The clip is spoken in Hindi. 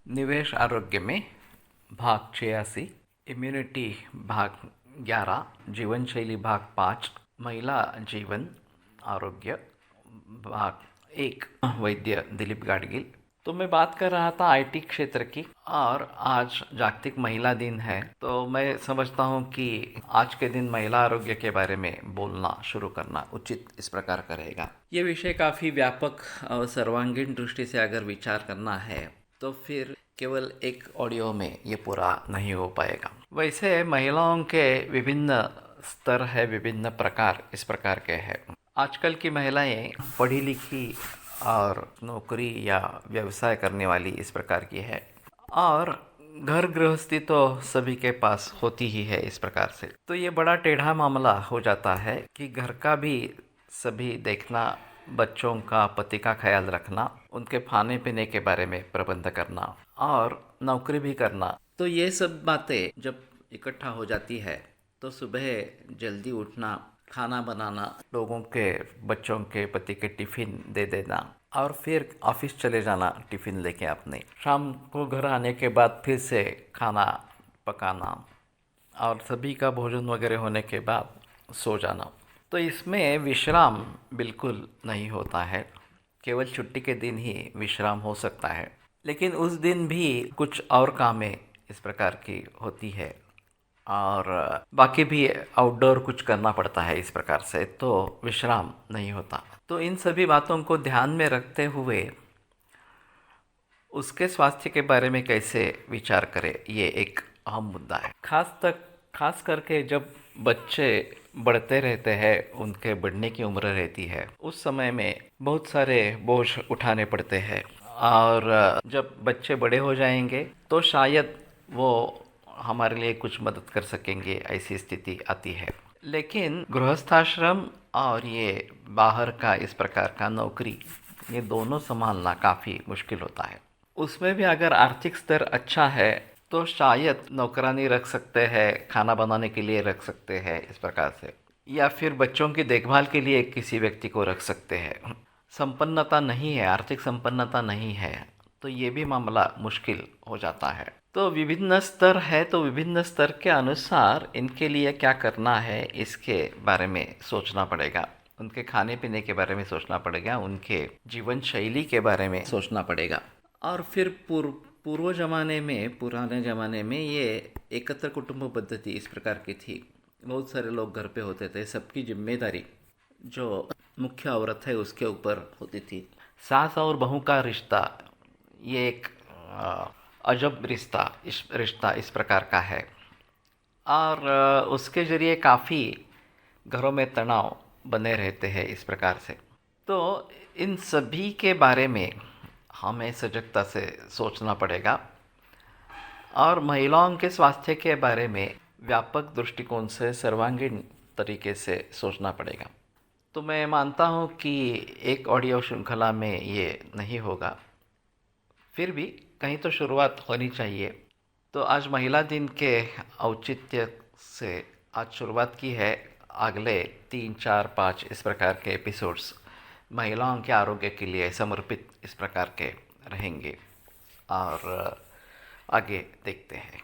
निवेश आरोग्य में भाग 86, इम्यूनिटी भाग 11, जीवन शैली भाग 5, महिला जीवन आरोग्य भाग 1, वैद्य दिलीप गाडगिल। तो मैं बात कर रहा था आईटी क्षेत्र की, और आज जागतिक महिला दिन है, तो मैं समझता हूँ कि आज के दिन महिला आरोग्य के बारे में बोलना शुरू करना उचित इस प्रकार करेगा। ये विषय काफ़ी व्यापक और सर्वांगीण दृष्टि से अगर विचार करना है तो फिर केवल एक ऑडियो में ये पूरा नहीं हो पाएगा। वैसे महिलाओं के विभिन्न स्तर है, विभिन्न प्रकार इस प्रकार के हैं। आजकल की महिलाएं पढ़ी लिखी और नौकरी या व्यवसाय करने वाली इस प्रकार की है, और घर गृहस्थी तो सभी के पास होती ही है इस प्रकार से। तो ये बड़ा टेढ़ा मामला हो जाता है कि घर का भी सभी देखना, बच्चों का, पति का ख्याल रखना, उनके खाने पीने के बारे में प्रबंध करना और नौकरी भी करना। तो ये सब बातें जब इकट्ठा हो जाती है तो सुबह जल्दी उठना, खाना बनाना, लोगों के, बच्चों के, पति के टिफ़िन दे देना, और फिर ऑफिस चले जाना टिफ़िन लेके अपने, शाम को घर आने के बाद फिर से खाना पकाना, और सभी का भोजन वगैरह होने के बाद सो जाना। तो इसमें विश्राम बिल्कुल नहीं होता है। केवल छुट्टी के दिन ही विश्राम हो सकता है, लेकिन उस दिन भी कुछ और कामें इस प्रकार की होती है, और बाकी भी आउटडोर कुछ करना पड़ता है इस प्रकार से, तो विश्राम नहीं होता। तो इन सभी बातों को ध्यान में रखते हुए उसके स्वास्थ्य के बारे में कैसे विचार करें, ये एक अहम मुद्दा है। खास करके जब बच्चे बढ़ते रहते हैं, उनके बढ़ने की उम्र रहती है, उस समय में बहुत सारे बोझ उठाने पड़ते हैं, और जब बच्चे बड़े हो जाएंगे तो शायद वो हमारे लिए कुछ मदद कर सकेंगे, ऐसी स्थिति आती है। लेकिन गृहस्थाश्रम और ये बाहर का इस प्रकार का नौकरी, ये दोनों संभालना काफ़ी मुश्किल होता है। उसमें भी अगर आर्थिक स्तर अच्छा है तो शायद नौकरानी रख सकते हैं, खाना बनाने के लिए रख सकते हैं इस प्रकार से, या फिर बच्चों की देखभाल के लिए किसी व्यक्ति को रख सकते हैं। संपन्नता नहीं है, आर्थिक संपन्नता नहीं है, तो ये भी मामला मुश्किल हो जाता है। तो विभिन्न स्तर है, तो विभिन्न स्तर के अनुसार इनके लिए क्या करना है इसके बारे में सोचना पड़ेगा। उनके खाने पीने के बारे में सोचना पड़ेगा, उनके जीवन शैली के बारे में सोचना पड़ेगा। और फिर पुराने ज़माने में ये एकत्र कुटुंब पद्धति इस प्रकार की थी। बहुत सारे लोग घर पे होते थे, सबकी जिम्मेदारी जो मुख्य औरत है उसके ऊपर होती थी। सास और बहू का रिश्ता, ये एक अजब रिश्ता इस प्रकार का है, और उसके ज़रिए काफ़ी घरों में तनाव बने रहते हैं इस प्रकार से। तो इन सभी के बारे में हमें सजगता से सोचना पड़ेगा, और महिलाओं के स्वास्थ्य के बारे में व्यापक दृष्टिकोण से, सर्वांगीण तरीके से सोचना पड़ेगा। तो मैं मानता हूँ कि एक ऑडियो श्रृंखला में ये नहीं होगा, फिर भी कहीं तो शुरुआत होनी चाहिए। तो आज महिला दिन के औचित्य से आज शुरुआत की है। अगले 3, 4, 5 इस प्रकार के एपिसोड्स महिलाओं के आरोग्य के लिए समर्पित इस प्रकार के रहेंगे, और आगे देखते हैं।